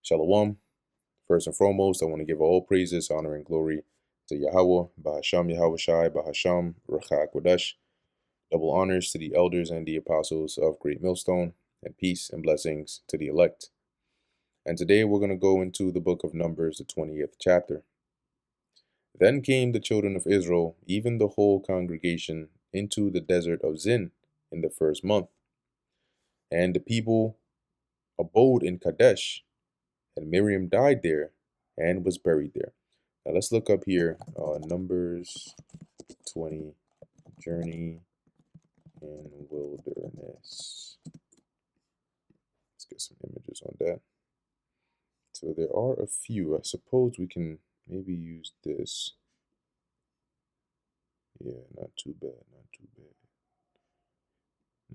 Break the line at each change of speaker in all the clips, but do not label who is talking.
Shalom. First and foremost, I want to give all praises, honor, and glory to Yahweh, Bahasham Yahweh Shai, Bahasham, Ruach HaKodesh. Double honors to the elders and the apostles of Great Millstone, and peace and blessings to the elect. And today we're going to go into the book of Numbers, the 20th chapter. Then came the children of Israel, even the whole congregation, into the desert of Zin in the first month. And the people abode in Kadesh, and Miriam died there and was buried there. Now let's look up here, Numbers 20, journey in wilderness. Let's get some images on that. So there are a few. I suppose we can maybe use this. Yeah, not too bad, not too bad.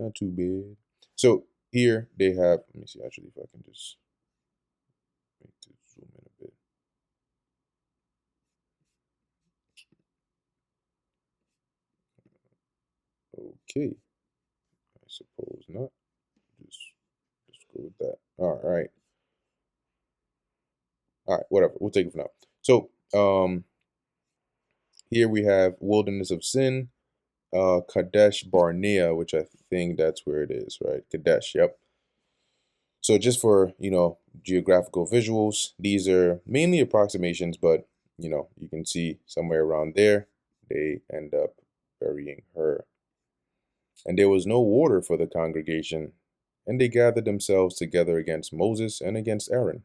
Not too bad. So here they have, let me see actually if I can just make this zoom in a bit. Okay, I suppose not. Just go with that. All right. All right, whatever. We'll take it for now. So here we have Wilderness of Sin, Kadesh Barnea, which I think that's where it is, right? Kadesh, yep. So just for, geographical visuals, these are mainly approximations, but, you can see somewhere around there, they end up burying her. And there was no water for the congregation, and they gathered themselves together against Moses and against Aaron.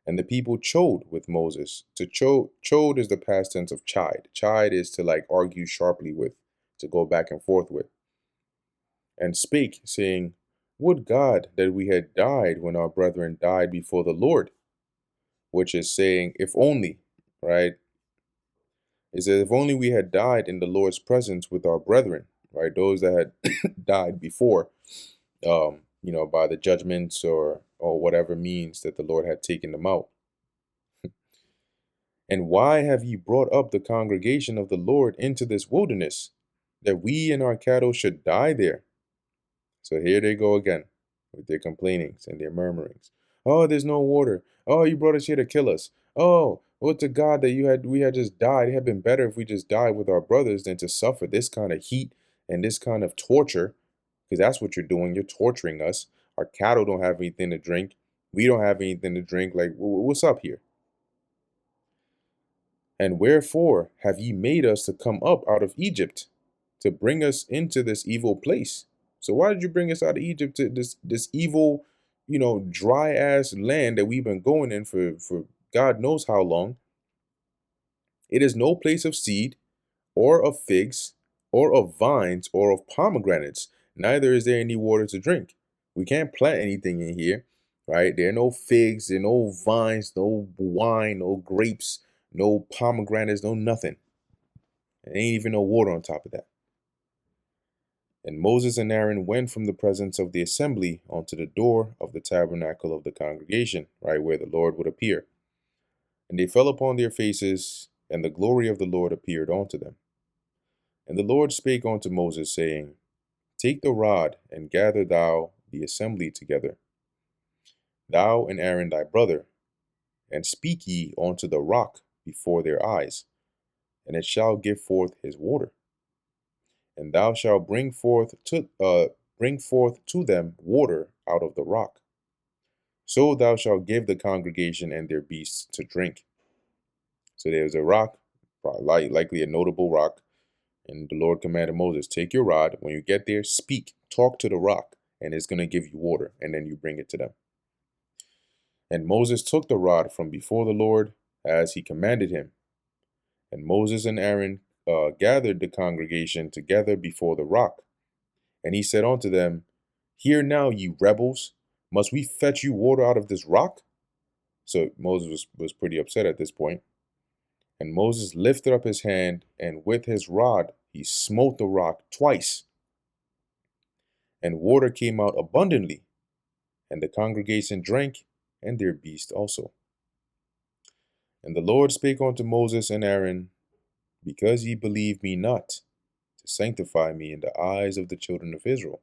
And the people chode with Moses. To chode is the past tense of chide. Chide is to like argue sharply with, to go back and forth with. And spake, saying, Would God that we had died when our brethren died before the Lord. Which is saying, if only, right? It says, if only we had died in the Lord's presence with our brethren, right? Those that had died before, by the judgments or whatever means that the Lord had taken them out. And why have ye brought up the congregation of the Lord into this wilderness, that we and our cattle should die there? So here they go again with their complainings and their murmurings. Oh, there's no water. Oh, you brought us here to kill us. Oh, would to God that we had just died. It had been better if we just died with our brothers than to suffer this kind of heat and this kind of torture, because that's what you're doing. You're torturing us. Our cattle don't have anything to drink. We don't have anything to drink. Like, what's up here? And wherefore have ye made us to come up out of Egypt, to bring us into this evil place? So why did you bring us out of Egypt to this evil, dry ass land that we've been going in for God knows how long? It is no place of seed, or of figs, or of vines, or of pomegranates, neither is there any water to drink. We can't plant anything in here, right? There are no figs, there are no vines, no wine, no grapes, no pomegranates, no nothing. There ain't even no water on top of that. And Moses and Aaron went from the presence of the assembly onto the door of the tabernacle of the congregation, right where the Lord would appear. And they fell upon their faces, and the glory of the Lord appeared unto them. And the Lord spake unto Moses, saying, Take the rod, and gather thou the assembly together, thou and Aaron thy brother, and speak ye unto the rock before their eyes, and it shall give forth his water. And thou shalt bring forth to them water out of the rock. So thou shalt give the congregation and their beasts to drink. So there's a rock, likely a notable rock, and the Lord commanded Moses, take your rod. When you get there, speak, talk to the rock, and it's going to give you water, and then you bring it to them. And Moses took the rod from before the Lord, as he commanded him. And Moses and Aaron gathered the congregation together before the rock. And he said unto them, Hear now, ye rebels, must we fetch you water out of this rock? So Moses was pretty upset at this point. And Moses lifted up his hand, and with his rod he smote the rock twice. And water came out abundantly, and the congregation drank, and their beast also. And the Lord spake unto Moses and Aaron, Because ye believe me not, to sanctify me in the eyes of the children of Israel.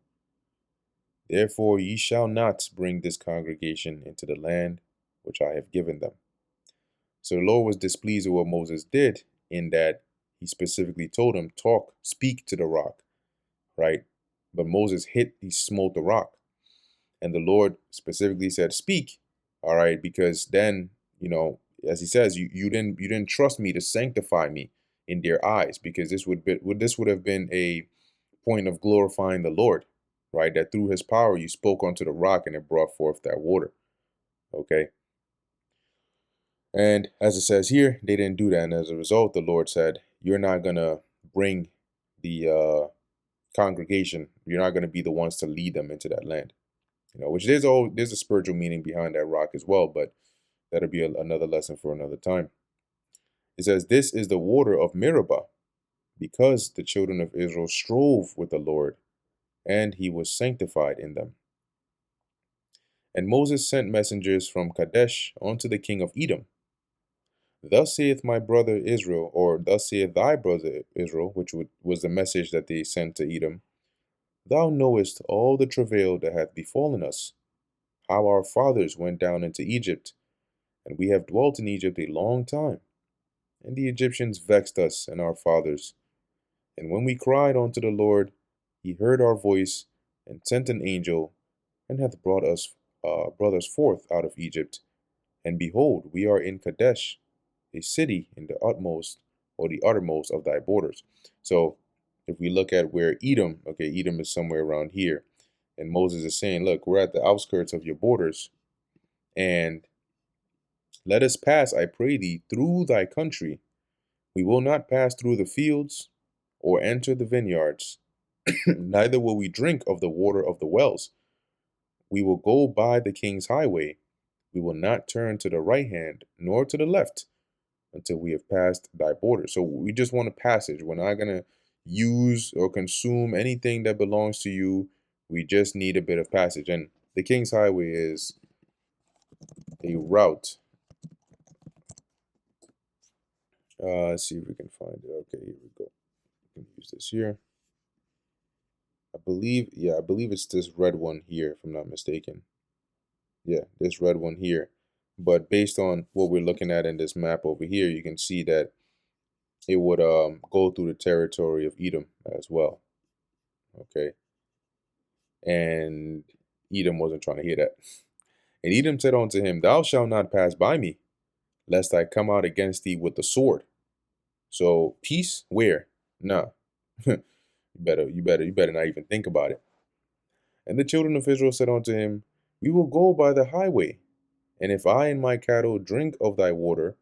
Therefore ye shall not bring this congregation into the land which I have given them. So the Lord was displeased with what Moses did, in that he specifically told him, speak to the rock, right? But Moses he smote the rock. And the Lord specifically said, speak, all right, because then, as he says, you didn't trust me to sanctify me in their eyes, because this would have been a point of glorifying the Lord, right? That through his power you spoke unto the rock and it brought forth that water. Okay. And as it says here, they didn't do that. And as a result, the Lord said, you're not gonna bring the congregation, you're not gonna be the ones to lead them into that land. Which there's a spiritual meaning behind that rock as well, but that'll be another lesson for another time. It says, this is the water of Meribah, because the children of Israel strove with the Lord, and he was sanctified in them. And Moses sent messengers from Kadesh unto the king of Edom. Thus saith my brother Israel, or thus saith thy brother Israel, which was the message that they sent to Edom. Thou knowest all the travail that hath befallen us, how our fathers went down into Egypt, and we have dwelt in Egypt a long time. And the Egyptians vexed us and our fathers. And when we cried unto the Lord, he heard our voice, and sent an angel, and hath brought us forth out of Egypt. And behold, we are in Kadesh, a city in the utmost, or the uttermost of thy borders. So if we look at where Edom, okay, Edom is somewhere around here. And Moses is saying, look, we're at the outskirts of your borders. And let us pass, I pray thee, through thy country. We will not pass through the fields or enter the vineyards, neither will we drink of the water of the wells. We will go by the king's highway. We will not turn to the right hand nor to the left until we have passed thy border. So we just want a passage. We're not going to use or consume anything that belongs to you. We just need a bit of passage. And the king's highway is a route. Let's see if we can find it. Okay, here we go. We can use this here. I believe it's this red one here, if I'm not mistaken. Yeah, this red one here. But based on what we're looking at in this map over here, you can see that it would go through the territory of Edom as well. Okay. And Edom wasn't trying to hear that. And Edom said unto him, thou shalt not pass by me, lest I come out against thee with the sword. So peace, where? Nah. you better not even think about it. And the children of Israel said unto him, we will go by the highway, and if I and my cattle drink of thy water,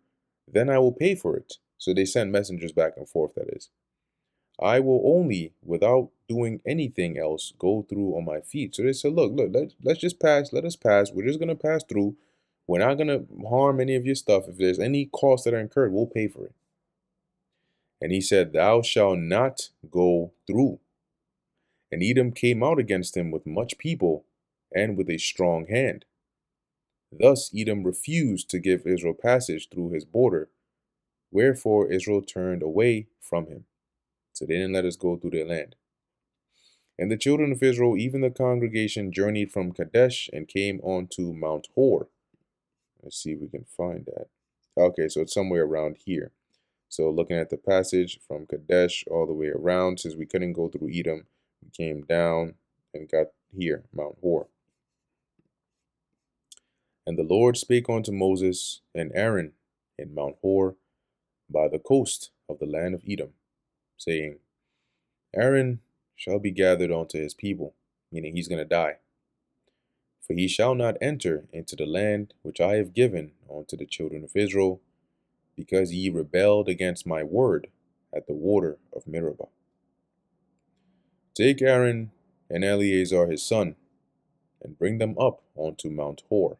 then I will pay for it. So they sent messengers back and forth, that is. I will only, without doing anything else, go through on my feet. So they said, look, let's just pass. Let us pass. We're just going to pass through. We're not going to harm any of your stuff. If there's any costs that are incurred, we'll pay for it. And he said, thou shalt not go through. And Edom came out against him with much people and with a strong hand. Thus Edom refused to give Israel passage through his border, wherefore Israel turned away from him. So they didn't let us go through their land. And the children of Israel, even the congregation, journeyed from Kadesh and came on to Mount Hor. Let's see if we can find that. Okay, so it's somewhere around here. So looking at the passage from Kadesh all the way around, since we couldn't go through Edom, we came down and got here, Mount Hor. And the Lord spake unto Moses and Aaron in Mount Hor by the coast of the land of Edom, saying, Aaron shall be gathered unto his people, meaning he's going to die. For he shall not enter into the land which I have given unto the children of Israel, because ye rebelled against my word at the water of Meribah. Take Aaron and Eleazar his son, and bring them up unto Mount Hor,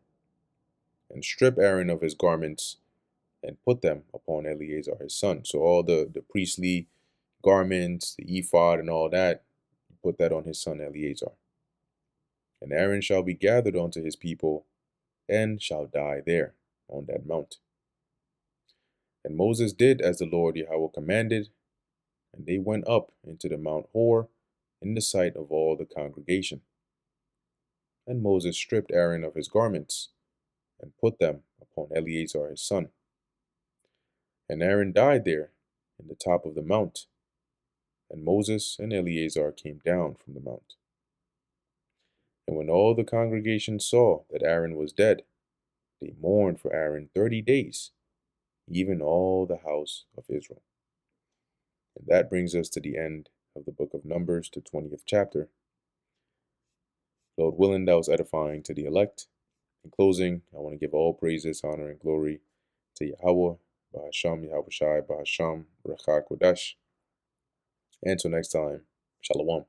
and strip Aaron of his garments, and put them upon Eleazar his son. So all the priestly garments, the ephod and all that, put that on his son Eleazar. And Aaron shall be gathered unto his people, and shall die there on that mount. And Moses did as the Lord Yahweh commanded, and they went up into the Mount Hor in the sight of all the congregation. And Moses stripped Aaron of his garments, and put them upon Eleazar his son. And Aaron died there in the top of the mount, and Moses and Eleazar came down from the mount. And when all the congregation saw that Aaron was dead, they mourned for Aaron 30 days, even all the house of Israel. And that brings us to the end of the book of Numbers, the 20th chapter. Lord willing, that was edifying to the elect. In closing, I want to give all praises, honor, and glory to Yahweh, Bahasham, Yahweh Shai, Bahasham, Rachak Kodash. Until next time, Shalom.